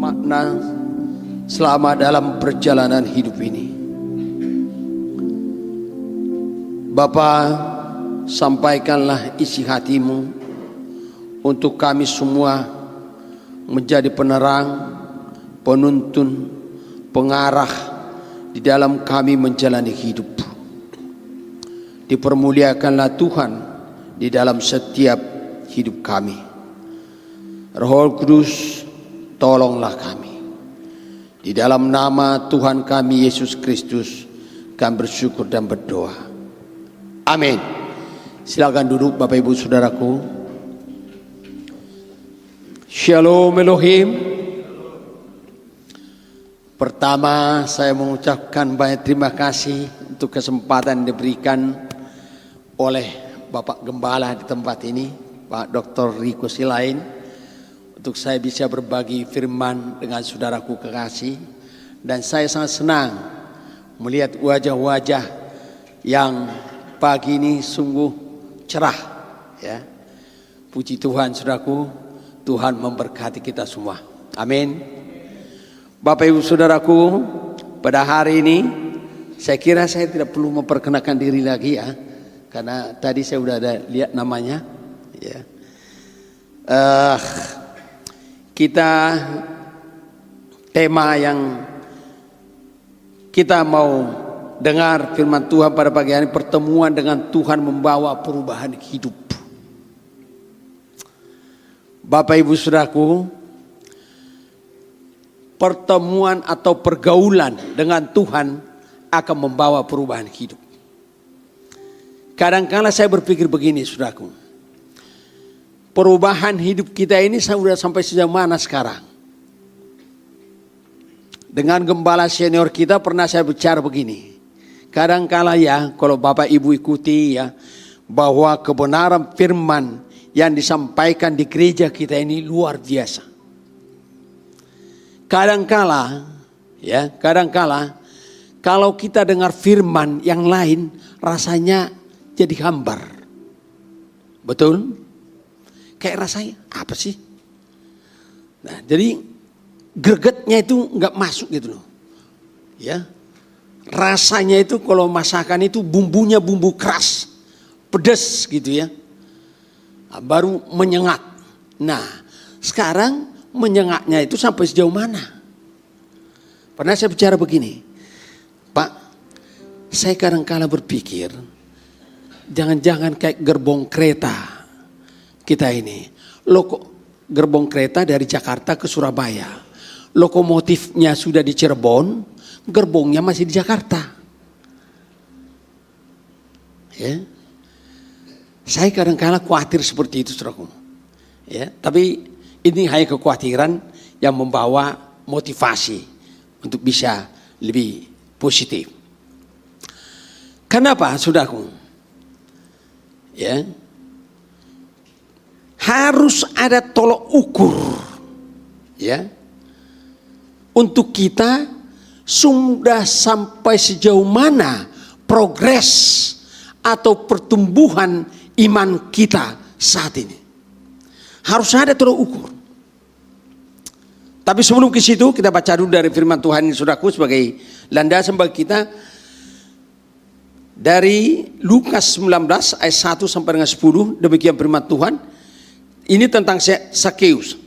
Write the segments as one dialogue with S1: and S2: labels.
S1: makna selama dalam perjalanan hidup ini. Bapa, sampaikanlah isi hatimu untuk kami semua menjadi penerang, penuntun, pengarah di dalam kami menjalani hidup. Dipermuliakanlah Tuhan di dalam setiap hidup kami. Roh Kudus, tolonglah kami. Di dalam nama Tuhan kami Yesus Kristus, kami bersyukur dan berdoa. Amin. Silakan duduk Bapak Ibu Saudaraku. Shalom Elohim. Pertama saya mengucapkan banyak terima kasih untuk kesempatan yang diberikan oleh Bapak Gembala di tempat ini, Pak Dr. Riko Silain, untuk saya bisa berbagi firman dengan saudaraku kekasih. Dan saya sangat senang melihat wajah-wajah yang pagi ini sungguh cerah, ya. Puji Tuhan saudaraku, Tuhan memberkati kita semua. Amin. Bapak Ibu Saudaraku, pada hari ini saya kira saya tidak perlu memperkenalkan diri lagi ya, karena tadi saya sudah ada lihat namanya, ya. Kita tema yang kita mau dengar firman Tuhan pada pagi hari, pertemuan dengan Tuhan membawa perubahan hidup. Bapak Ibu Saudaraku, pertemuan atau pergaulan dengan Tuhan akan membawa perubahan hidup. Kadang-kadang saya berpikir begini saudaraku, perubahan hidup kita ini sudah sampai sejauh mana sekarang? Dengan gembala senior kita pernah saya bicara begini. Kadang-kala ya, kalau Bapak Ibu ikuti ya, bahwa kebenaran firman yang disampaikan di gereja kita ini luar biasa. Kadang-kala ya, kadang-kala kalau kita dengar firman yang lain rasanya jadi hambar. Betul? Kayak rasanya apa sih? Nah, jadi gregetnya itu nggak masuk gitu loh. Ya. Rasanya itu kalau masakan itu bumbunya bumbu keras, pedas gitu ya. Nah, baru menyengat. Nah, sekarang menyengatnya itu sampai sejauh mana? Pernah saya bicara begini, Pak, saya kadang-kala berpikir, jangan-jangan kayak gerbong kereta kita ini. Gerbong kereta dari Jakarta ke Surabaya. Lokomotifnya sudah di Cirebon, gerbongnya masih di Jakarta. Ya. Saya kadang-kala khawatir seperti itu, saudaraku. Ya, tapi ini hanya kekhawatiran yang membawa motivasi untuk bisa lebih positif. Kenapa, saudaraku? Ya, harus ada tolok ukur, ya, untuk kita sudah sampai sejauh mana progres atau pertumbuhan iman kita saat ini. Harus ada tolok ukur. Tapi sebelum ke situ kita baca dulu dari firman Tuhan ini saudaraku sebagai landasan bagi kita. Dari Lukas 19 ayat 1 sampai dengan 10, demikian firman Tuhan. Ini tentang Sakeus.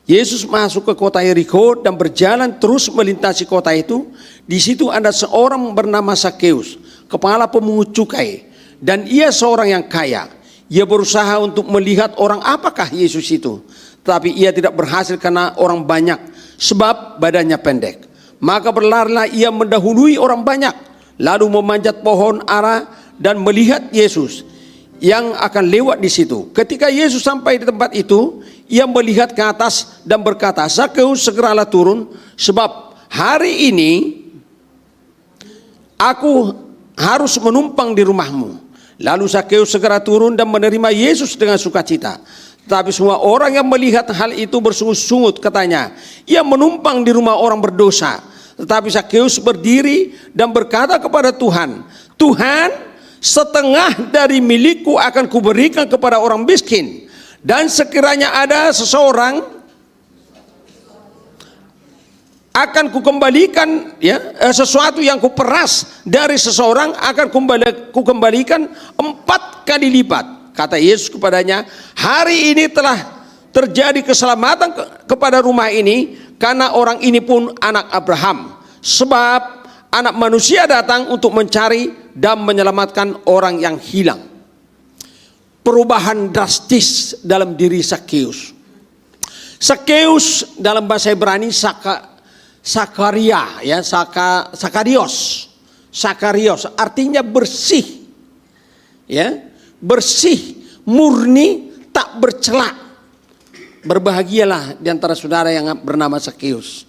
S1: Yesus masuk ke kota Yerikho dan berjalan terus melintasi kota itu. Di situ ada seorang bernama Sakeus, kepala pemungut cukai, dan ia seorang yang kaya. Ia berusaha untuk melihat orang apakah Yesus itu, tapi ia tidak berhasil karena orang banyak, sebab badannya pendek. Maka berlarilah ia mendahului orang banyak, lalu memanjat pohon ara dan melihat Yesus yang akan lewat di situ. Ketika Yesus sampai di tempat itu, ia melihat ke atas dan berkata, "Sakeus, segeralah turun, sebab hari ini aku harus menumpang di rumahmu." Lalu Sakeus segera turun dan menerima Yesus dengan sukacita. Tapi semua orang yang melihat hal itu bersungut-sungut, katanya, "Ia menumpang di rumah orang berdosa." Tetapi Sakeus berdiri dan berkata kepada Tuhan, "Tuhan, setengah dari milikku akan kuberikan kepada orang miskin. Dan sekiranya ada seseorang akan kukembalikan sesuatu yang kuperas dari seseorang akan kukembalikan 4 kali lipat. Kata Yesus kepadanya, hari ini telah terjadi keselamatan kepada rumah ini, karena orang ini pun anak Abraham. Sebab anak manusia datang untuk mencari dan menyelamatkan orang yang hilang. Perubahan drastis dalam diri Sakeus. Sakeus dalam bahasa Ibrani Sakaria, Sakarios artinya bersih, bersih, murni, tak bercela. Berbahagialah di antara saudara yang bernama Sakeus,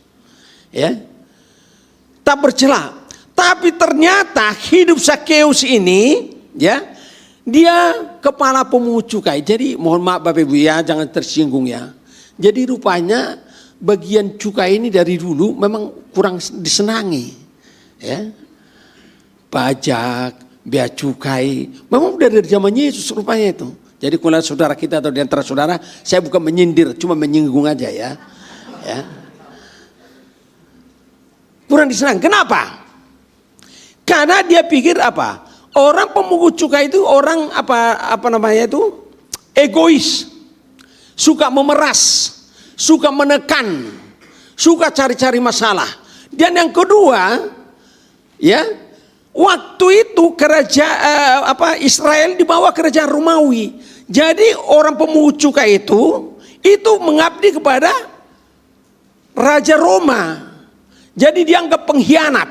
S1: tak bercela. Tapi ternyata hidup Sakeus ini, dia kepala pemungut cukai. Jadi mohon maaf Bapak Ibu jangan tersinggung ya. Jadi rupanya bagian cukai ini dari dulu memang kurang disenangi, pajak, bea cukai, memang udah dari zaman Yesus rupanya itu. Jadi kalau saudara kita atau di antara saudara, saya bukan menyindir, cuma menyinggung aja ya. Kurang disenangi. Kenapa? Karena dia pikir apa? Orang pemungut cukai itu orang egois, suka memeras, suka menekan, suka cari-cari masalah. Dan yang kedua, waktu itu Israel dibawa kerajaan Romawi. Jadi orang pemungut cukai itu mengabdi kepada Raja Roma. Jadi dianggap pengkhianat.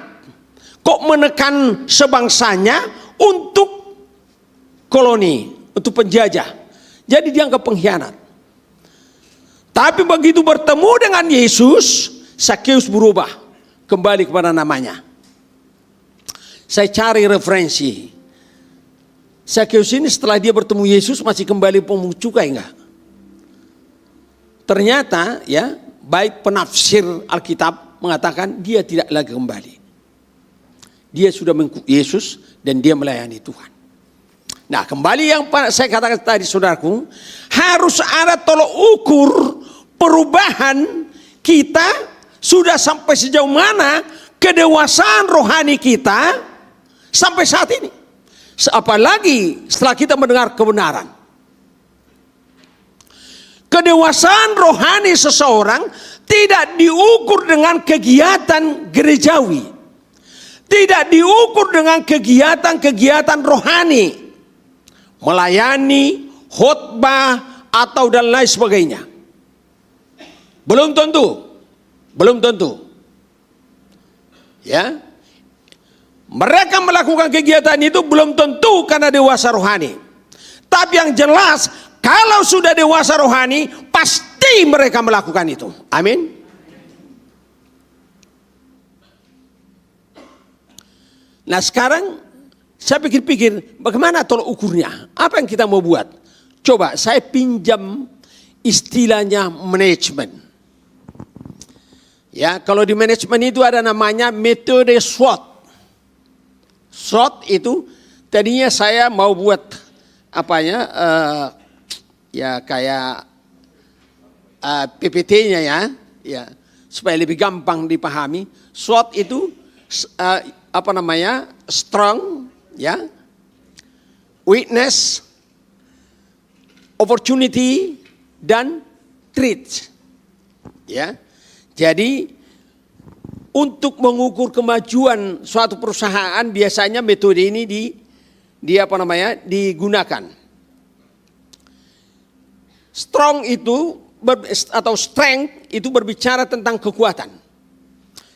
S1: Kok menekan sebangsanya untuk koloni, untuk penjajah. Jadi dianggap pengkhianat. Tapi begitu bertemu dengan Yesus, Sakeus berubah kembali kepada namanya. Saya cari referensi. Sakeus ini setelah dia bertemu Yesus masih kembali pemungut cukai enggak? Ternyata baik penafsir Alkitab mengatakan dia tidak lagi kembali. Dia sudah mengikuti Yesus dan dia melayani Tuhan. Nah, kembali yang saya katakan tadi saudaraku, harus ada tolok ukur perubahan kita sudah sampai sejauh mana kedewasaan rohani kita sampai saat ini. Apalagi setelah kita mendengar kebenaran. Kedewasaan rohani seseorang tidak diukur dengan kegiatan gerejawi. Tidak diukur dengan kegiatan-kegiatan rohani. Melayani, khotbah, atau dan lain sebagainya. Belum tentu. Mereka melakukan kegiatan itu belum tentu karena dewasa rohani. Tapi yang jelas, kalau sudah dewasa rohani, pasti mereka melakukan itu. Amin. Nah sekarang saya pikir-pikir bagaimana tolak ukurnya? Apa yang kita mau buat? Coba saya pinjam istilahnya manajemen. Kalau di manajemen itu ada namanya metode SWOT. SWOT itu tadinya saya mau buat kayak PPT-nya supaya lebih gampang dipahami. SWOT itu strong, weakness, opportunity, dan threat. Jadi untuk mengukur kemajuan suatu perusahaan biasanya metode ini digunakan. Strong itu atau strength itu berbicara tentang kekuatan.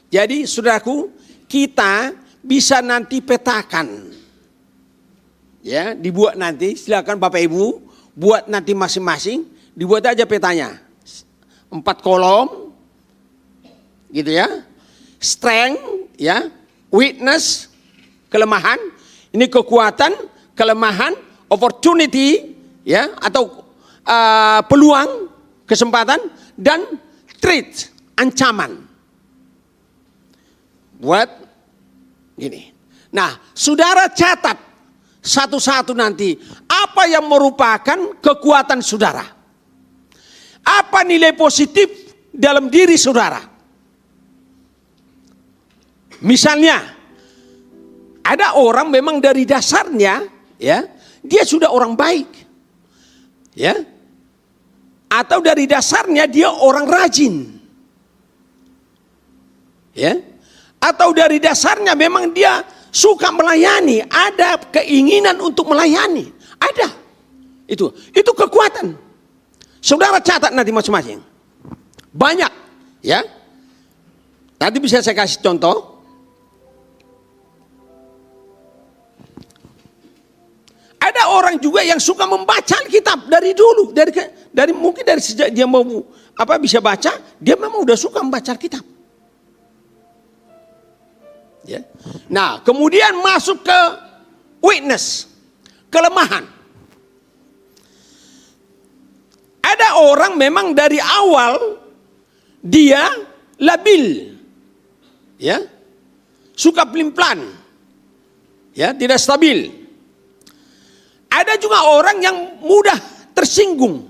S1: Jadi saudaraku, kita bisa nanti petakan. Dibuat nanti, silakan Bapak Ibu buat nanti masing-masing, dibuat aja petanya. 4 kolom. Gitu strength, weakness, kelemahan, ini kekuatan, kelemahan, opportunity, atau peluang, kesempatan, dan threat, ancaman. Buat gini. Nah, saudara catat satu-satu nanti apa yang merupakan kekuatan saudara. Apa nilai positif dalam diri saudara? Misalnya ada orang memang dari dasarnya ya, dia sudah orang baik. Ya. Atau dari dasarnya dia orang rajin. Ya. Atau dari dasarnya memang dia suka melayani, ada keinginan untuk melayani. Ada. Itu kekuatan. Saudara catat nanti masing-masing. Banyak, ya. Nanti bisa saya kasih contoh. Ada orang juga yang suka membaca Alkitab dari dulu, mungkin dari sejak dia mau bisa baca, dia memang udah suka membaca Alkitab. Ya. Nah, kemudian masuk ke weakness, kelemahan. Ada orang memang dari awal dia labil, ya, suka pelin-pelan, ya, tidak stabil. Ada juga orang yang mudah tersinggung,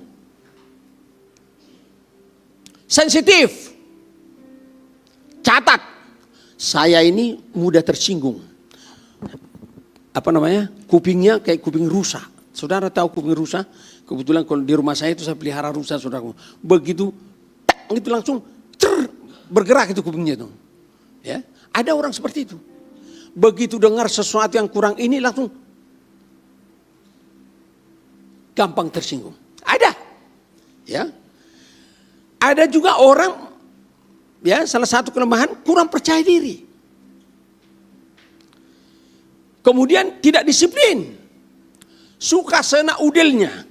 S1: sensitif. Catat, saya ini mudah tersinggung. Apa namanya? Kupingnya kayak kuping rusa. Saudara tahu kuping rusa? Kebetulan kalau di rumah saya itu saya pelihara rusa, saudara. Begitu, tak, itu langsung bergerak itu kupingnya itu. Ya, ada orang seperti itu. Begitu dengar sesuatu yang kurang ini langsung gampang tersinggung. Ada. Ya. Ada juga orang, ya, salah satu kelemahan kurang percaya diri. Kemudian tidak disiplin. Suka sena udelnya.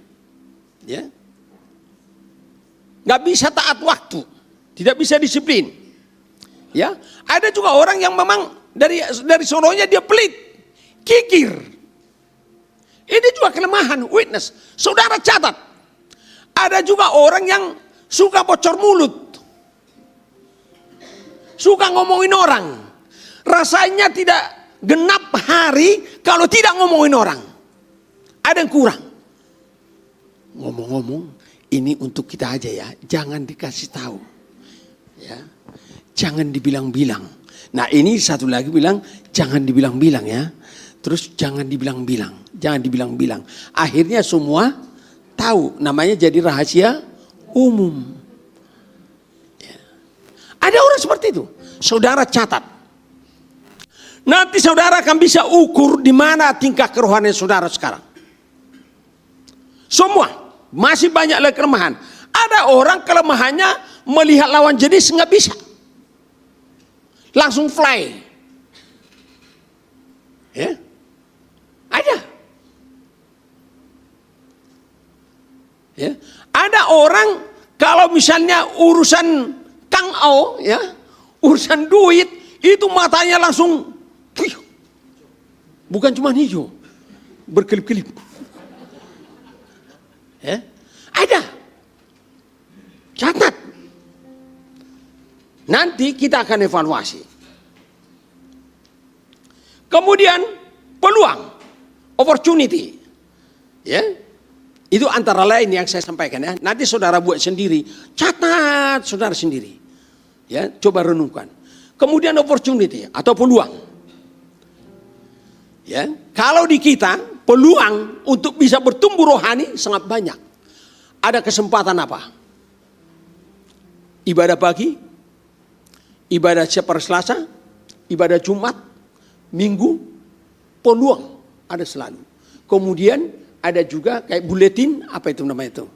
S1: Ya. Nggak bisa taat waktu. Tidak bisa disiplin. Ya. Ada juga orang yang memang dari sononya dia pelit, kikir. Ini juga kelemahan, weakness. Saudara catat. Ada juga orang yang suka bocor mulut. Suka ngomongin orang. Rasanya tidak genap hari kalau tidak ngomongin orang. Ada yang kurang. Ngomong-ngomong, ini untuk kita aja ya. Jangan dikasih tahu. Ya. Jangan dibilang-bilang. Nah, ini satu lagi bilang, jangan dibilang-bilang ya. Terus jangan dibilang-bilang. Jangan dibilang-bilang. Akhirnya semua tahu. Namanya jadi rahasia umum. Ya. Ada orang seperti itu. Saudara catat. Nanti saudara akan bisa ukur di mana tingkah kerohanian saudara sekarang. Semua. Masih banyak lagi kelemahan. Ada orang kelemahannya melihat lawan jenis nggak bisa. Langsung fly. Ya. Ada. Ya. Ada orang kalau misalnya urusan Kang Ao, ya, urusan duit, itu matanya langsung, bukan cuma hijau, berkelip-kelip. Ya. Ada. Catat. Nanti kita akan evaluasi. Kemudian peluang, opportunity. Ya. Itu antara lain yang saya sampaikan ya. Nanti saudara buat sendiri, catat saudara sendiri. Ya, coba renungkan. Kemudian opportunity atau peluang. Ya, kalau di kita peluang untuk bisa bertumbuh rohani sangat banyak. Ada kesempatan apa? Ibadah pagi, ibadah setiap hari Selasa, ibadah Jumat, Minggu, peluang ada selalu. Kemudian ada juga kayak buletin, apa itu namanya itu,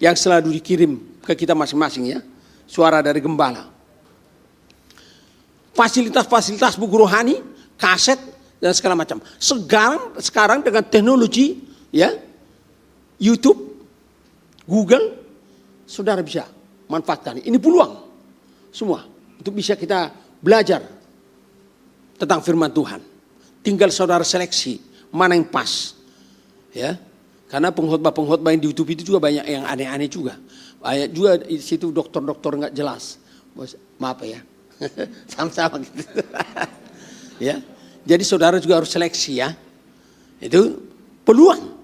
S1: yang selalu dikirim ke kita masing-masing ya, suara dari gembala. Fasilitas-fasilitas buku rohani, kaset dan segala macam. Sekarang dengan teknologi ya, YouTube, Google, saudara bisa manfaatkan. Ini peluang semua untuk bisa kita belajar tentang firman Tuhan. Tinggal saudara seleksi mana yang pas. Ya, karena pengkhotbah yang di YouTube itu juga banyak yang aneh-aneh juga. Banyak juga di situ dokter-dokter nggak jelas. Maaf ya, sama-sama gitu. Ya, jadi saudara juga harus seleksi ya. Itu peluang.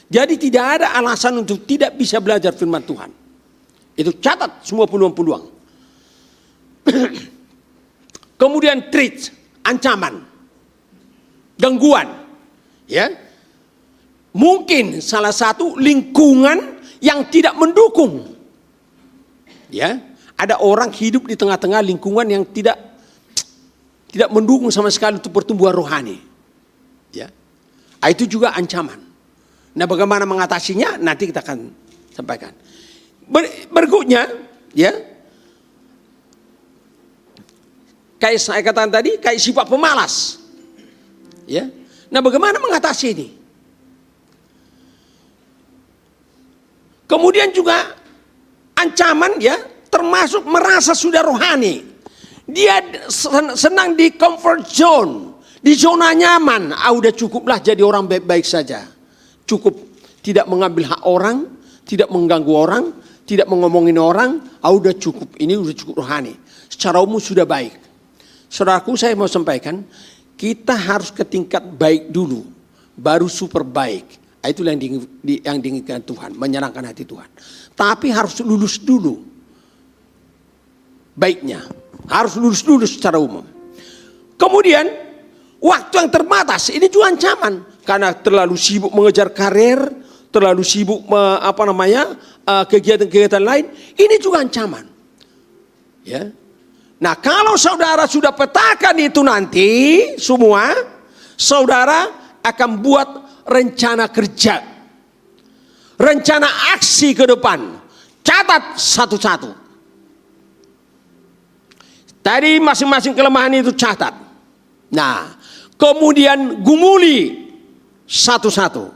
S1: Jadi tidak ada alasan untuk tidak bisa belajar firman Tuhan. Itu catat semua peluang-peluang. Kemudian threat, ancaman, gangguan. Ya. Mungkin salah satu lingkungan yang tidak mendukung. Ya, ada orang hidup di tengah-tengah lingkungan yang tidak mendukung sama sekali untuk pertumbuhan rohani. Ya. Itu juga ancaman. Nah, bagaimana mengatasinya nanti kita akan sampaikan. Berikutnya, ya. Kayak saya katakan tadi, kayak sifat pemalas. Ya. Nah, bagaimana mengatasi ini? Kemudian juga ancaman, ya, termasuk merasa sudah rohani. Dia senang di comfort zone, di zona nyaman. Udah cukuplah jadi orang baik-baik saja. Cukup tidak mengambil hak orang, tidak mengganggu orang, tidak mengomongin orang. Udah cukup, ini udah cukup rohani. Secara umum sudah baik. Saudaraku, saya mau sampaikan, kita harus ke tingkat baik dulu, baru super baik. Itulah yang diinginkan Tuhan, menyenangkan hati Tuhan. Tapi harus lulus dulu baiknya. Harus lulus dulu secara umum. Kemudian waktu yang terbatas, ini juga ancaman. Karena terlalu sibuk mengejar karir, terlalu sibuk kegiatan-kegiatan lain, ini juga ancaman. Ya. Nah, kalau saudara sudah petakan itu nanti semua, saudara akan buat rencana kerja, rencana aksi ke depan. Catat satu-satu. Tadi masing-masing kelemahan itu catat. Nah, kemudian gumuli satu-satu.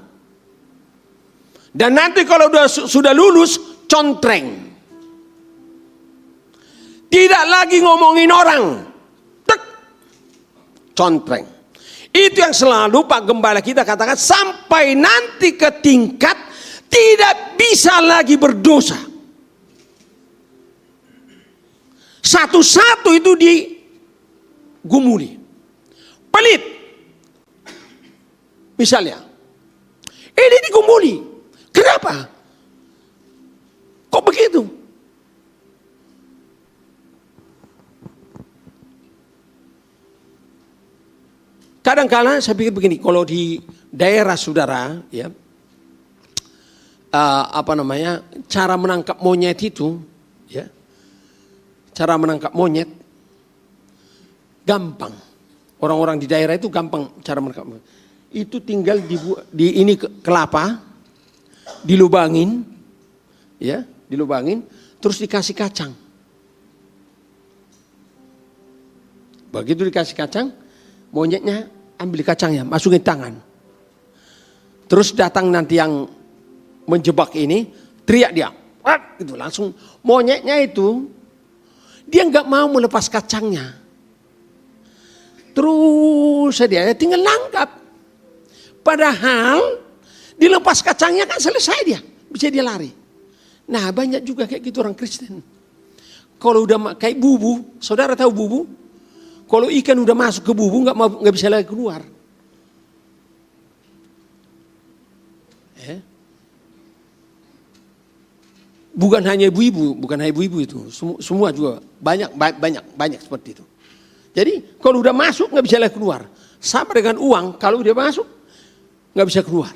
S1: Dan nanti kalau sudah lulus, contreng. Tidak lagi ngomongin orang. Tek. Contreng. Itu yang selalu Pak Gembala kita katakan, sampai nanti ke tingkat tidak bisa lagi berdosa. Satu-satu itu digumuli. Pelit. Misalnya, ini digumuli. Kenapa? Kok begitu? Kadang-kadang saya pikir begini, kalau di daerah saudara, ya, cara menangkap monyet itu, ya, cara menangkap monyet gampang. Orang-orang di daerah itu gampang cara menangkap monyet. Itu tinggal di ini kelapa, dilubangin, ya, dilubangin, terus dikasih kacang. Begitu dikasih kacang, monyetnya ambil kacangnya, masukin tangan. Terus datang nanti yang menjebak ini, teriak dia, gitu, langsung monyetnya itu dia nggak mau melepas kacangnya. Terus dia tinggal nangkap. Padahal dilepas kacangnya kan selesai dia, bisa dia lari. Nah, banyak juga kayak gitu orang Kristen. Kalau udah kayak bubu, saudara tahu bubu? Kalau ikan udah masuk ke bubu nggak bisa lagi keluar. Bukan hanya ibu-ibu itu, semua juga banyak seperti itu. Jadi kalau udah masuk nggak bisa lagi keluar. Sama dengan uang, kalau udah masuk nggak bisa keluar.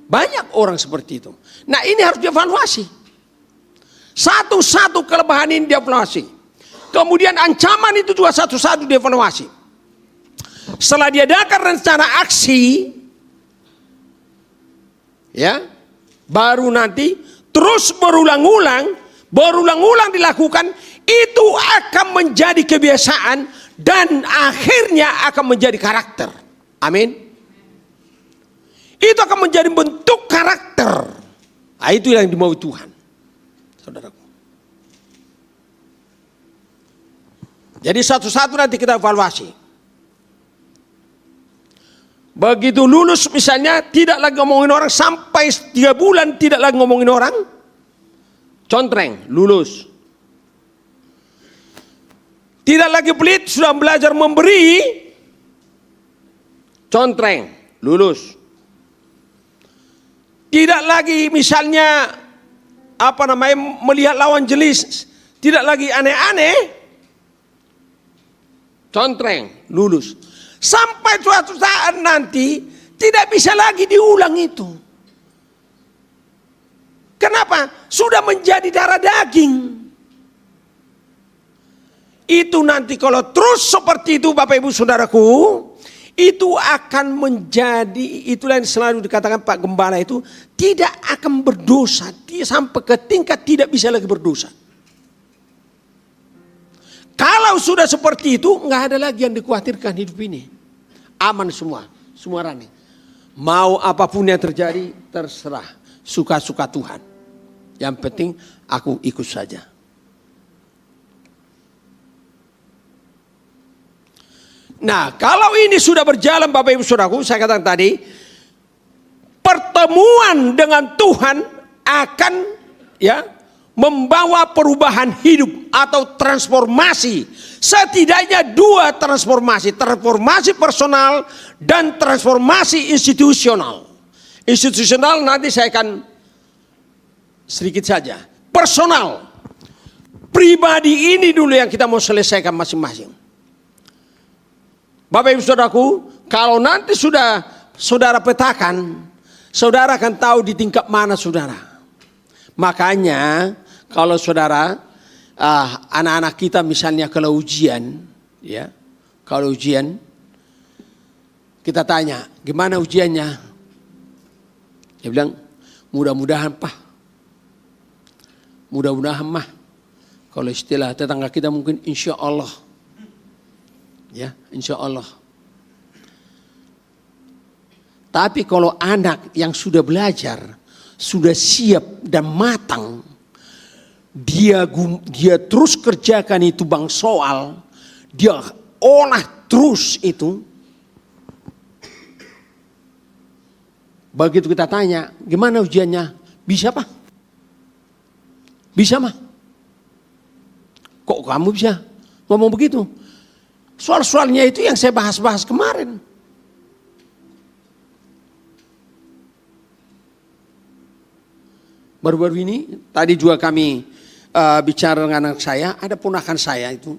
S1: Banyak orang seperti itu. Nah, ini harus dievaluasi. Satu-satu kelebihan ini dievaluasi. Kemudian ancaman itu juga satu-satu dievaluasi. Setelah diadakan rencana aksi, ya, baru nanti terus berulang-ulang dilakukan, itu akan menjadi kebiasaan dan akhirnya akan menjadi karakter. Amin. Itu akan menjadi bentuk karakter. Nah, itu yang dimau Tuhan, saudaraku. Jadi satu-satu nanti kita evaluasi. Begitu lulus misalnya, tidak lagi ngomongin orang sampai 3 bulan, tidak lagi ngomongin orang. Contreng, lulus. Tidak lagi pelit, sudah belajar memberi. Contreng, lulus. Tidak lagi misalnya melihat lawan jenis, tidak lagi aneh-aneh. contreng, lulus. Sampai suatu saat nanti tidak bisa lagi diulang itu. Kenapa? Sudah menjadi darah daging. Itu nanti kalau terus seperti itu Bapak Ibu Saudaraku, itu akan menjadi, itulah yang selalu dikatakan Pak Gembala itu, tidak akan berdosa. Dia sampai ke tingkat tidak bisa lagi berdosa. Kalau sudah seperti itu, nggak ada lagi yang dikhawatirkan hidup ini. Aman semua running. Mau apapun yang terjadi, terserah. Suka-suka Tuhan. Yang penting aku ikut saja. Nah, kalau ini sudah berjalan Bapak Ibu Saudaraku, saya katakan tadi, pertemuan dengan Tuhan akan membawa perubahan hidup atau transformasi. Setidaknya 2 transformasi. Transformasi personal dan transformasi institusional. Institusional nanti saya akan sedikit saja. Personal. Pribadi ini dulu yang kita mau selesaikan masing-masing. Bapak Ibu Saudaraku, kalau nanti sudah saudara petakan, saudara akan tahu di tingkat mana saudara. Makanya kalau saudara anak-anak kita misalnya kalau ujian, kalau ujian kita tanya, gimana ujiannya? Dia bilang, mudah-mudahan Pak, mudah-mudahan Mah. Kalau istilah tetangga kita mungkin insya Allah, insya Allah. Tapi kalau anak yang sudah belajar, sudah siap dan matang, dia terus kerjakan itu bang soal, dia olah terus itu. Begitu kita tanya, gimana ujiannya? Bisa Pak? Bisa Mah? Kok kamu bisa ngomong begitu? Soal-soalnya itu yang saya bahas-bahas kemarin. Baru-baru ini, tadi juga kami bicara dengan anak saya, ada ponakan saya itu,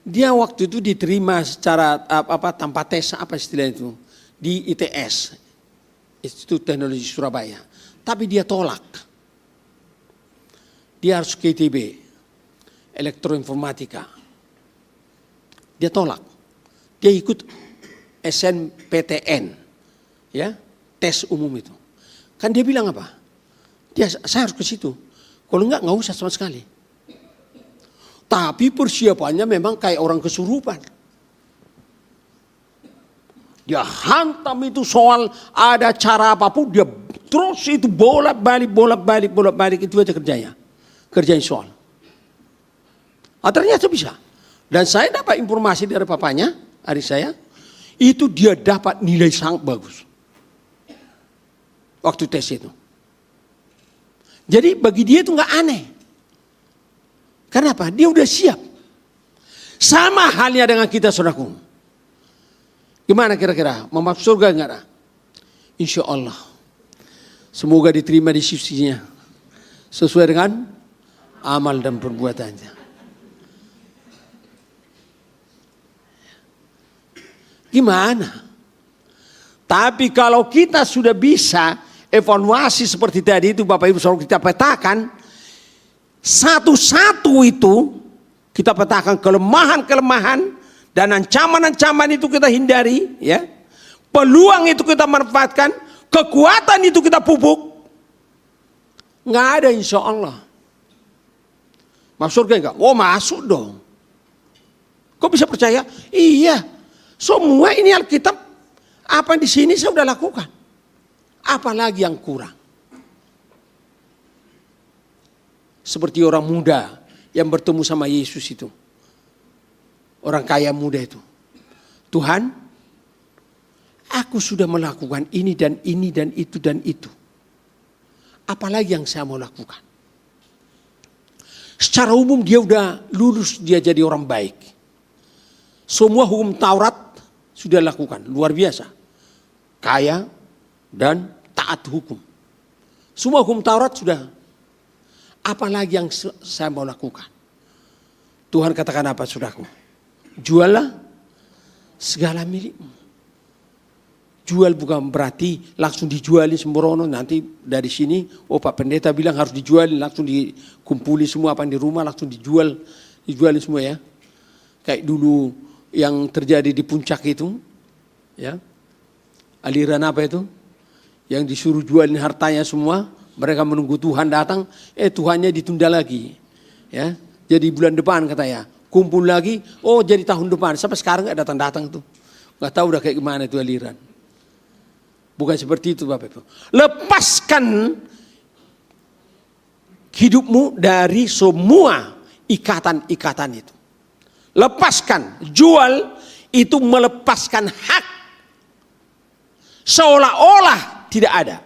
S1: dia waktu itu diterima secara tanpa tes, apa istilah itu, di ITS, Institut Teknologi Surabaya, tapi dia tolak, dia harus ke ITB, elektroinformatika, dia tolak, dia ikut SNPTN, tes umum itu. Kan dia bilang apa? Saya harus ke situ. Kalau enggak usah sama sekali. Tapi persiapannya memang kayak orang kesurupan. Dia hantam itu soal, ada cara apapun, dia terus itu bolak-balik itu aja kerjanya. Kerjain soal. Ternyata bisa. Dan saya dapat informasi dari papanya, adik saya, itu dia dapat nilai sangat bagus. Waktu tes itu. Jadi bagi dia itu nggak aneh. Kenapa? Dia udah siap. Sama halnya dengan kita saudaraku. Gimana kira-kira? Mau masuk surga enggak? Insya Allah. Semoga diterima di sisinya. Sesuai dengan amal dan perbuatannya. Gimana? Tapi kalau kita sudah bisa evaluasi seperti tadi itu Bapak Ibu Saudara, kita petakan satu-satu itu, kita petakan kelemahan-kelemahan dan ancaman-ancaman itu kita hindari, peluang itu kita manfaatkan, kekuatan itu kita pupuk, nggak ada insya Allah. Masuk surga enggak? Oh masuk dong. Kok bisa percaya? Iya, semua ini Alkitab, apa yang di sini saya sudah lakukan. Apalagi yang kurang? Seperti orang muda yang bertemu sama Yesus itu. Orang kaya muda itu. Tuhan, aku sudah melakukan ini dan ini dan itu dan itu. Apalagi yang saya mau lakukan? Secara umum dia udah lulus, dia jadi orang baik. Semua hukum Taurat sudah lakukan, luar biasa. Kaya dan taat hukum. Semua hukum Taurat sudah. Apalagi yang saya mau lakukan? Tuhan katakan apa saudaraku? Juallah segala milikmu. Jual bukan berarti langsung dijualin sembrono, nanti dari sini, oh Pak Pendeta bilang harus dijualin, langsung dikumpuli semua apa di rumah, langsung dijualin semua ya. Kayak dulu yang terjadi di puncak itu, ya. Aliran apa itu? Yang disuruh jualin hartanya semua, mereka menunggu Tuhan datang, Tuhannya ditunda lagi. Ya. Jadi bulan depan katanya, kumpul lagi, oh jadi tahun depan, sampai sekarang gak datang-datang tuh. Gak tahu udah kayak gimana itu aliran. Bukan seperti itu Bapak Ibu. Lepaskan hidupmu dari semua ikatan-ikatan itu. Lepaskan, jual itu melepaskan hak. Seolah-olah tidak ada.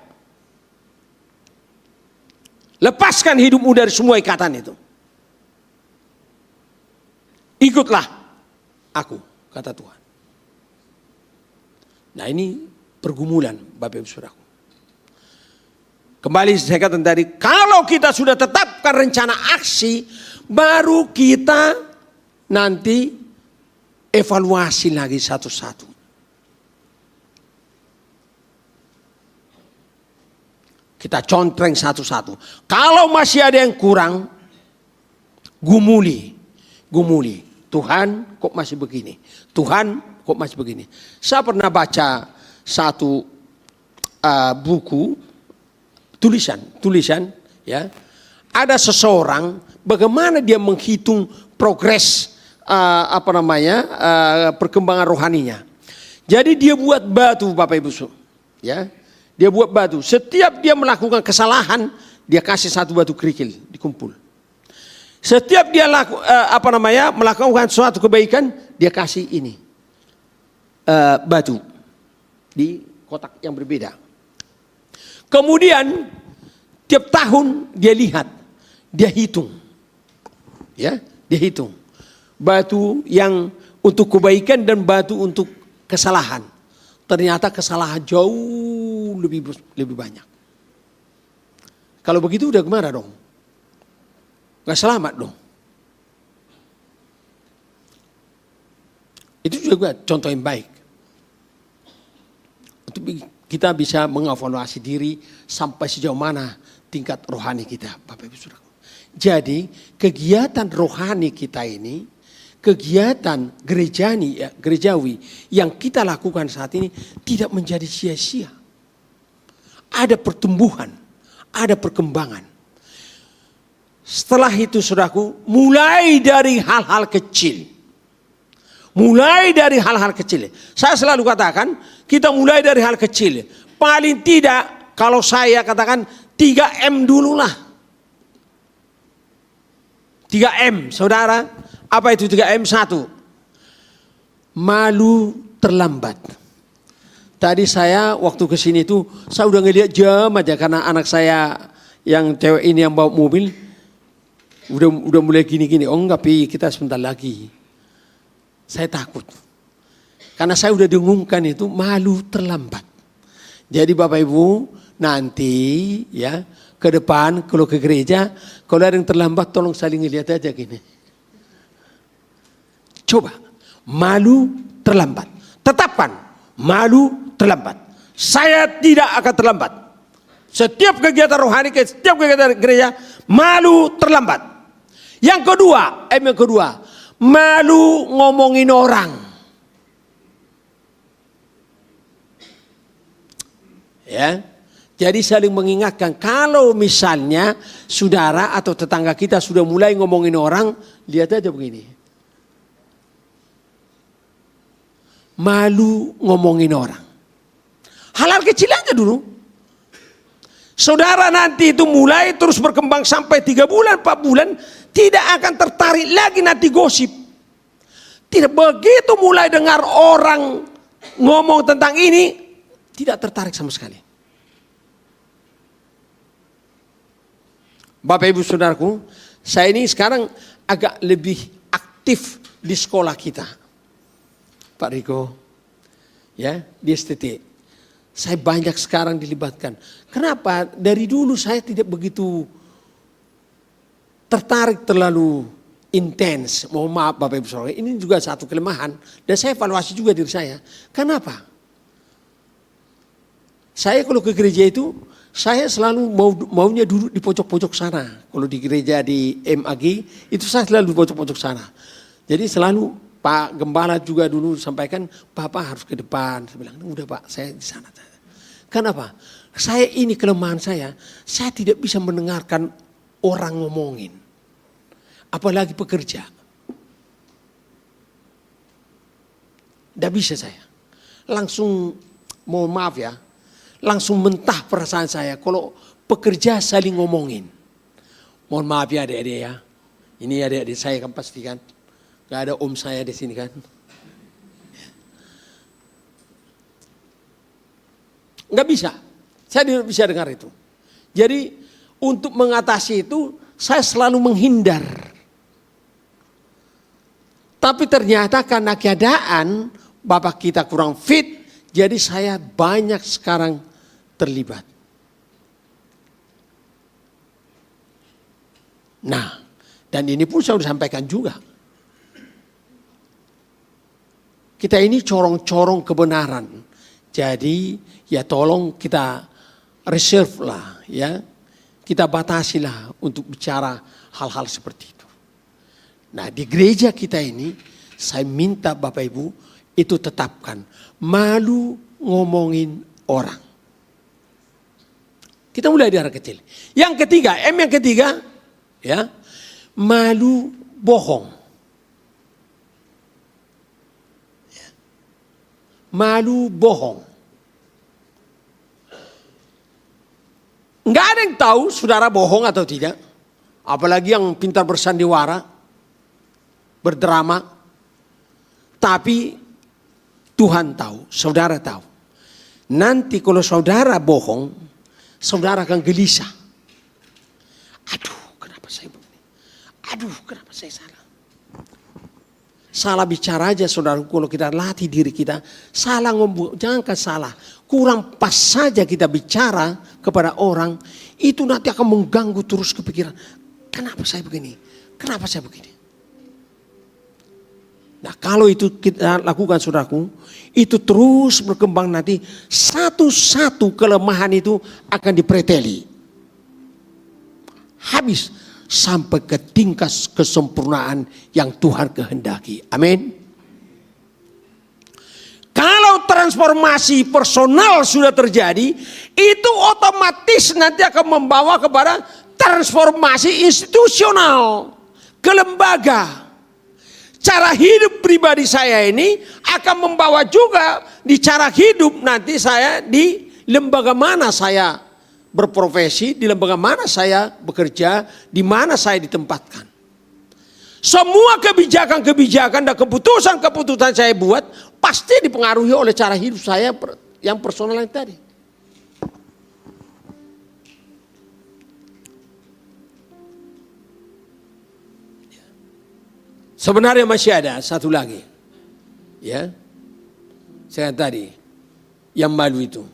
S1: Lepaskan hidupmu dari semua ikatan itu. Ikutlah aku, kata Tuhan. Nah ini pergumulan Bapak Ibu Saudaraku. Kembali saya katakan tadi, kalau kita sudah tetapkan rencana aksi, baru kita nanti evaluasi lagi satu-satu. Kita contreng satu-satu. Kalau masih ada yang kurang, gumuli. Tuhan kok masih begini? Tuhan kok masih begini? Saya pernah baca satu buku tulisan ya, ada seseorang bagaimana dia menghitung progres perkembangan rohaninya. Jadi dia buat batu Bapak Ibu ya, dia buat batu. Setiap dia melakukan kesalahan, dia kasih satu batu kerikil dikumpul. Setiap dia melakukan suatu kebaikan, dia kasih ini batu di kotak yang berbeda. Kemudian tiap tahun dia lihat, dia hitung. Ya, dia hitung. Batu yang untuk kebaikan dan batu untuk kesalahan. Ternyata kesalahan jauh lebih banyak. Kalau begitu udah gimana dong? Gak selamat dong. Itu juga contoh yang baik. Untuk kita bisa mengevaluasi diri sampai sejauh mana tingkat rohani kita, Bapak Ibu Saudara. Jadi kegiatan rohani kita ini, kegiatan gerejawi yang kita lakukan saat ini tidak menjadi sia-sia. Ada pertumbuhan, ada perkembangan. Setelah itu saudaraku, mulai dari hal-hal kecil. Mulai dari hal-hal kecil. Saya selalu katakan, kita mulai dari hal kecil. Paling tidak, kalau saya katakan 3M dululah. 3M, saudara. Apa itu 3M? 1. Malu terlambat. Tadi saya waktu kesini itu, saya udah ngeliat jam aja. Karena anak saya yang cewek ini yang bawa mobil, udah mulai gini-gini. Oh enggak, kita sebentar lagi. Saya takut. Karena saya udah dengungkan itu malu terlambat. Jadi Bapak Ibu nanti ya ke depan kalau ke gereja, kalau ada yang terlambat tolong saling lihat aja gini. Coba malu terlambat. Tetapkan malu terlambat. Saya tidak akan terlambat. Setiap kegiatan rohani, setiap kegiatan gereja malu terlambat. Yang kedua, malu ngomongin orang. Ya. Jadi saling mengingatkan, kalau misalnya saudara atau tetangga kita sudah mulai ngomongin orang, lihat aja begini. Malu ngomongin orang. Hal-hal kecil aja dulu. Saudara nanti itu mulai terus berkembang sampai 3 bulan, 4 bulan, tidak akan tertarik lagi nanti gosip. Tidak begitu mulai dengar orang ngomong tentang ini, tidak tertarik sama sekali. Bapak Ibu Saudaraku, saya ini sekarang agak lebih aktif di sekolah kita. Pak Riko, ya, di STT. Saya banyak sekarang dilibatkan. Kenapa? Dari dulu saya tidak begitu tertarik terlalu intens. Mohon maaf Bapak Ibu Saudara, ini juga satu kelemahan. Dan saya evaluasi juga diri saya. Kenapa? Saya kalau ke gereja itu, saya selalu maunya duduk di pojok-pojok sana. Kalau di gereja di MAG, itu saya selalu di pojok-pojok sana. Jadi selalu Pak Gembala juga dulu sampaikan, Bapak harus ke depan. Saya bilang, udah Pak, saya di sana. Kenapa? Saya ini kelemahan saya tidak bisa mendengarkan orang ngomongin. Apalagi pekerja. Tidak bisa saya. Langsung, mohon maaf ya, langsung mentah perasaan saya kalau pekerja saling ngomongin. Mohon maaf ya adik-adik ya. Ini adik-adik saya kan pastikan. Gak ada om saya di sini kan. Gak bisa. Saya tidak bisa dengar itu. Jadi untuk mengatasi itu saya selalu menghindar. Tapi ternyata karena keadaan bapak kita kurang fit, jadi saya banyak sekarang terlibat. Nah, dan ini pun saya sudah sampaikan juga. Kita ini corong-corong kebenaran. Jadi ya tolong kita reserve lah ya. Kita batasilah untuk bicara hal-hal seperti itu. Nah di gereja kita ini saya minta Bapak Ibu itu tetapkan. Malu ngomongin orang. Kita mulai dari kecil. Yang ketiga, yang ketiga ya, malu bohong. Malu bohong. Enggak ada yang tahu saudara bohong atau tidak. Apalagi yang pintar bersandiwara, berdrama. Tapi Tuhan tahu, saudara tahu. Nanti kalau saudara bohong, saudara akan gelisah. Aduh, kenapa saya begini? Aduh, kenapa saya salah? Salah bicara aja saudara, kalau kita latih diri kita, salah ngomong, jangan salah. Kurang pas saja kita bicara kepada orang, itu nanti akan mengganggu terus kepikiran. Kenapa saya begini? Kenapa saya begini? Nah kalau itu kita lakukan saudaraku, itu terus berkembang nanti satu-satu kelemahan itu akan dipreteli. Habis sampai ke tingkat kesempurnaan yang Tuhan kehendaki. Amin. Kalau transformasi personal sudah terjadi, itu otomatis nanti akan membawa kepada transformasi institusional, ke lembaga. Cara hidup pribadi saya ini akan membawa juga di cara hidup nanti saya di lembaga mana saya berprofesi, di lembaga mana saya bekerja, di mana saya ditempatkan. Semua kebijakan-kebijakan dan keputusan-keputusan saya buat pasti dipengaruhi oleh cara hidup saya yang personal yang tadi. Sebenarnya masih ada satu lagi. Ya. Saya tadi yang malu itu.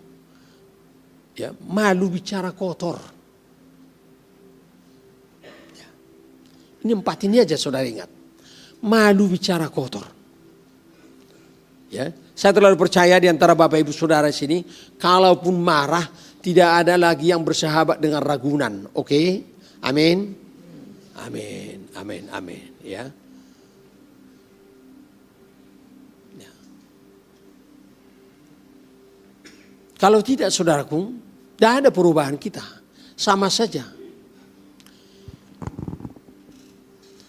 S1: Ya, malu bicara kotor. Ya. Ini 4 ini aja saudara ingat. Malu bicara kotor. Ya, saya terlalu percaya di antara Bapak Ibu Saudara sini, kalaupun marah tidak ada lagi yang bersahabat dengan ragunan. Oke? Amin. Amin. Amin. Amin. Ya. Kalau tidak saudaraku, tidak ada perubahan kita. Sama saja.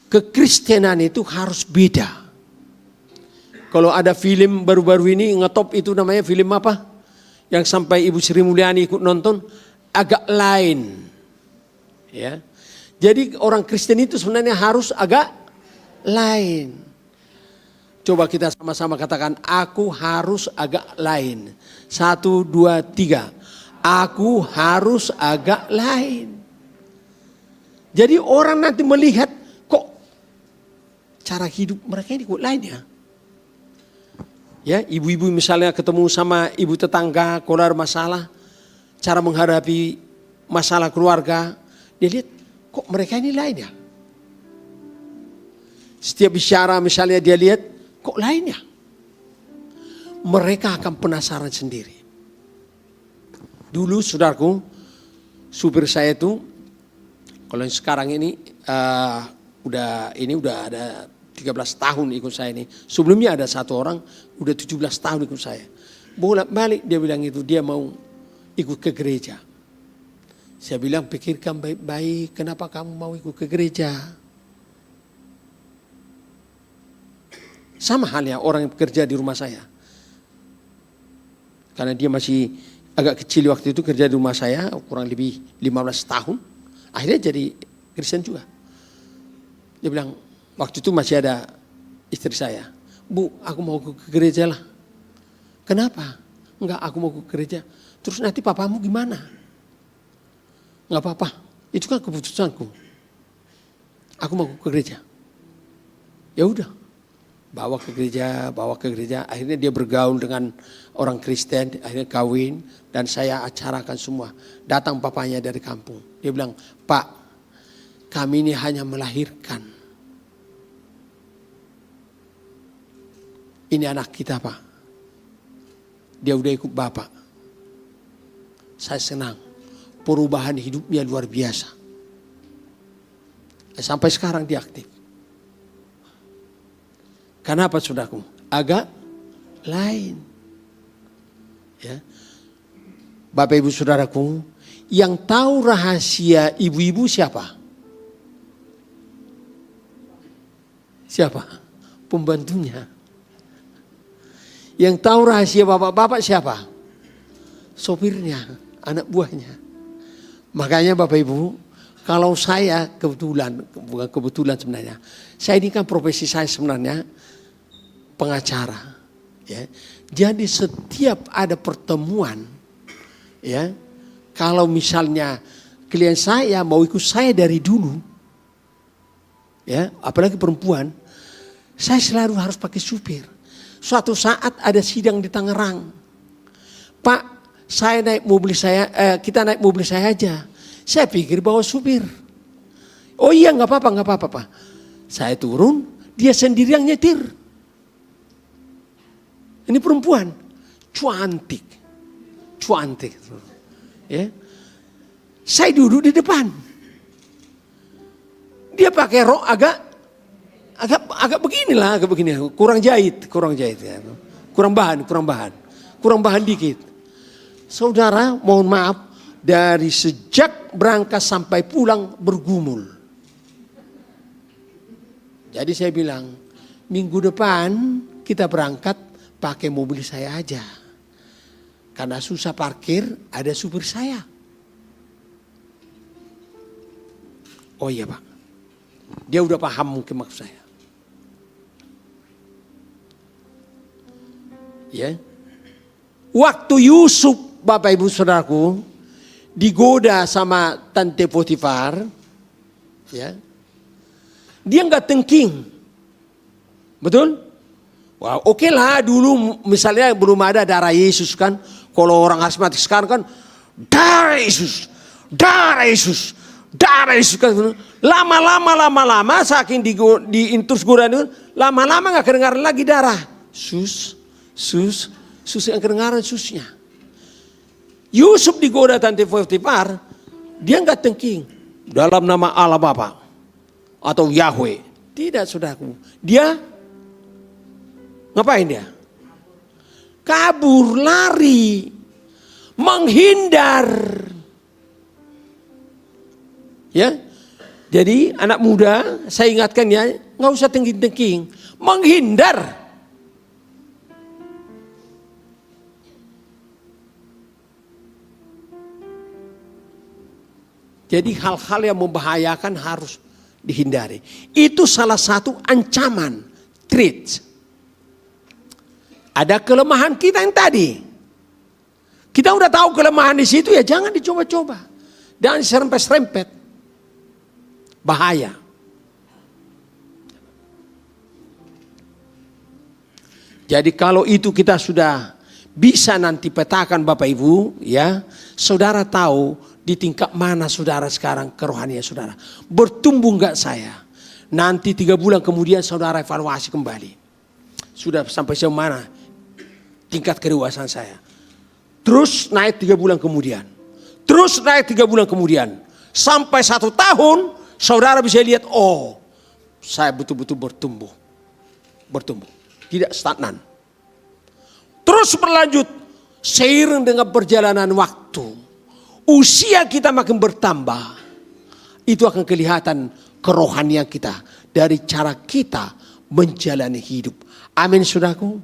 S1: Kekristenan itu harus beda. Kalau ada film baru-baru ini ngetop itu namanya film apa? Yang sampai Ibu Sri Mulyani ikut nonton, agak lain. Ya. Jadi orang Kristen itu sebenarnya harus agak lain. Coba kita sama-sama katakan, aku harus agak lain. 1, 2, 3. Aku harus agak lain. Jadi orang nanti melihat, kok cara hidup mereka ini kok lain ya. Ya, ibu-ibu misalnya ketemu sama ibu tetangga, kalau ada masalah, cara menghadapi masalah keluarga, dia lihat, kok mereka ini lain ya. Setiap bicara misalnya dia lihat, kok lain ya? Mereka akan penasaran sendiri. Dulu saudaraku, supir saya itu, kalau yang sekarang ini udah ada 13 tahun ikut saya ini. Sebelumnya ada satu orang udah 17 tahun ikut saya. Bolak-balik dia bilang itu dia mau ikut ke gereja. Saya bilang pikirkan baik-baik, kenapa kamu mau ikut ke gereja? Sama halnya orang yang bekerja di rumah saya. Karena dia masih agak kecil waktu itu kerja di rumah saya, kurang lebih 15 tahun. Akhirnya jadi Kristen juga. Dia bilang, waktu itu masih ada istri saya. Bu, aku mau ke gereja lah. Kenapa? Enggak, aku mau ke gereja. Terus nanti papamu gimana? Enggak apa-apa, itu kan keputusanku. Aku mau ke gereja. Ya udah, bawa ke gereja. Akhirnya dia bergaul dengan orang Kristen, akhirnya kawin. Dan saya acarakan semua. Datang papanya dari kampung. Dia bilang, Pak, kami ini hanya melahirkan. Ini anak kita, Pak. Dia udah ikut Bapak. Saya senang. Perubahan hidupnya luar biasa. Sampai sekarang dia aktif. Kenapa saudaraku? Agak lain. Ya. Bapak ibu saudaraku, yang tahu rahasia ibu-ibu siapa? Siapa? Pembantunya. Yang tahu rahasia bapak-bapak siapa? Sopirnya, anak buahnya. Makanya Bapak Ibu, kalau saya bukan kebetulan sebenarnya, saya ini kan profesi saya sebenarnya pengacara. Ya. Jadi setiap ada pertemuan, ya, kalau misalnya klien saya mau ikut saya dari dulu, ya, apalagi perempuan, saya selalu harus pakai supir. Suatu saat ada sidang di Tangerang, Pak, saya naik mobil saya, kita naik mobil saya aja. Saya pikir bawa supir. Oh iya, nggak apa-apa, Pak. Saya turun, dia sendiri yang nyetir. Ini perempuan, cantik. Ya. Saya duduk di depan. Dia pakai rok agak beginilah, kurang jahit ya. Kurang bahan dikit. Saudara, mohon maaf, dari sejak berangkat sampai pulang bergumul. Jadi saya bilang, minggu depan kita berangkat pakai mobil saya aja. Karena susah parkir, ada supir saya. Oh iya Pak, dia udah paham mungkin maksud saya. Ya, waktu Yusuf, Bapak Ibu Saudaraku, digoda sama Tante Potifar, ya, dia nggak tengking, betul? Wah, oke lah dulu misalnya belum ada darah Yesus kan, kalau orang asmatik sekarang kan darah Yesus kan, lama-lama saking diintus goda itu, lama-lama nggak kedengaran lagi darah, sus yang kedengaran susnya. Yusuf digoda Tante Potifar, dia nggak tengking dalam nama Allah Bapa atau Yahweh. Tidak, saudaraku. Dia ngapain dia? Kabur, lari, menghindar. Ya, jadi anak muda, saya ingatkan ya, nggak usah tengking-tengking, menghindar. Jadi hal-hal yang membahayakan harus dihindari. Itu salah satu ancaman, threat. Ada kelemahan kita yang tadi. Kita udah tahu kelemahan di situ, ya jangan dicoba-coba. Jangan serempet-serempet. Bahaya. Jadi kalau itu kita sudah bisa nanti petakan Bapak Ibu, ya, saudara tahu di tingkat mana saudara sekarang kerohanian saudara. Bertumbuh enggak saya? Nanti 3 bulan kemudian saudara evaluasi kembali. Sudah sampai sejauh mana tingkat kedewasaan saya. Terus naik 3 bulan kemudian. Terus naik 3 bulan kemudian. Sampai 1 tahun saudara bisa lihat, oh saya betul-betul bertumbuh. Tidak stagnan. Terus berlanjut seiring dengan perjalanan waktu. Usia kita makin bertambah. Itu akan kelihatan kerohanian kita dari cara kita menjalani hidup. Amin saudaraku.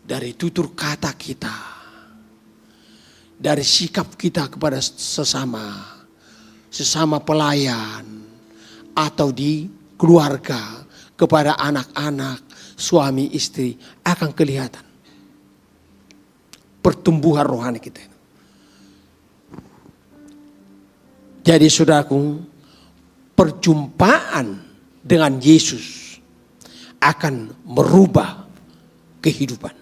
S1: Dari tutur kata kita, dari sikap kita kepada sesama pelayan, atau di keluarga, kepada anak-anak, suami istri, akan kelihatan pertumbuhan rohani kita. Jadi saudaraku, perjumpaan dengan Yesus akan merubah kehidupan.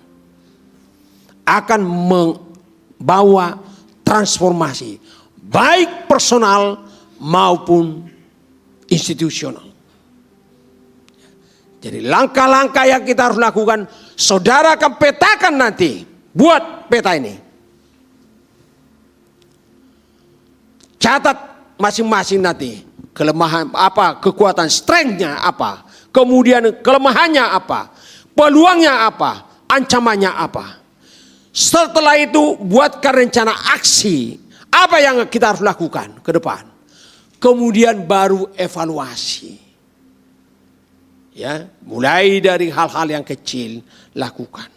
S1: Akan membawa transformasi, baik personal maupun institusional. Jadi langkah-langkah yang kita harus lakukan, saudara akan petakan nanti. Buat peta ini. Catat masing-masing nanti. Kelemahan apa, kekuatan, strength-nya apa. Kemudian kelemahannya apa. Peluangnya apa, ancamannya apa. Setelah itu buatkan rencana aksi. Apa yang kita harus lakukan ke depan. Kemudian baru evaluasi. Ya, mulai dari hal-hal yang kecil lakukan.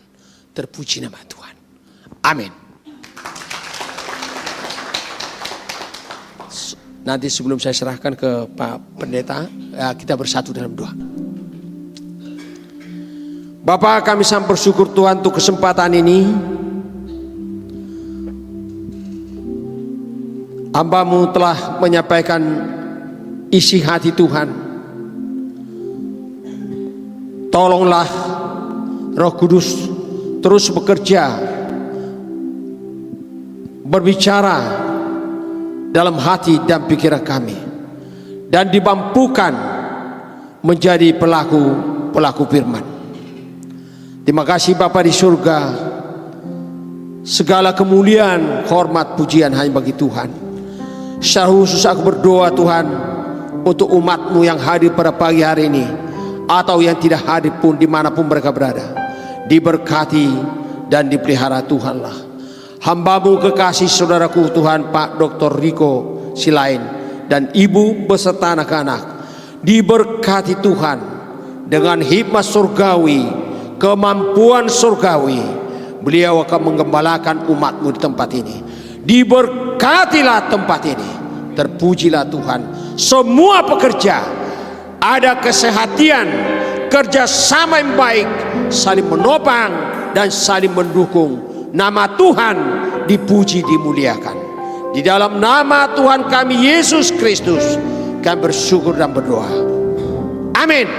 S1: Terpuji nama Tuhan. Amin. Nanti sebelum saya serahkan ke Pak Pendeta, kita bersatu dalam doa. Bapa, kami sangat bersyukur Tuhan untuk kesempatan ini. Hamba-Mu telah menyampaikan isi hati Tuhan. Tolonglah Roh Kudus terus bekerja, berbicara dalam hati dan pikiran kami, dan dimampukan menjadi pelaku firman. Terima kasih Bapa di surga. Segala kemuliaan, hormat, pujian hanya bagi Tuhan. Secara khusus aku berdoa Tuhan untuk umat-Mu yang hadir pada pagi hari ini, atau yang tidak hadir pun dimanapun mereka berada. Diberkati dan dipelihara Tuhanlah. Hamba-Mu kekasih saudaraku Tuhan Pak Dr. Riko Silain dan ibu beserta anak-anak, diberkati Tuhan dengan hikmat surgawi, kemampuan surgawi. Beliau akan menggembalakan umat-Mu di tempat ini. Diberkatilah tempat ini. Terpujilah Tuhan. Semua pekerja ada kesehatan, kerjasama yang baik, saling menopang dan saling mendukung. Nama Tuhan dipuji, dimuliakan. Di dalam nama Tuhan kami Yesus Kristus kami bersyukur dan berdoa. Amin.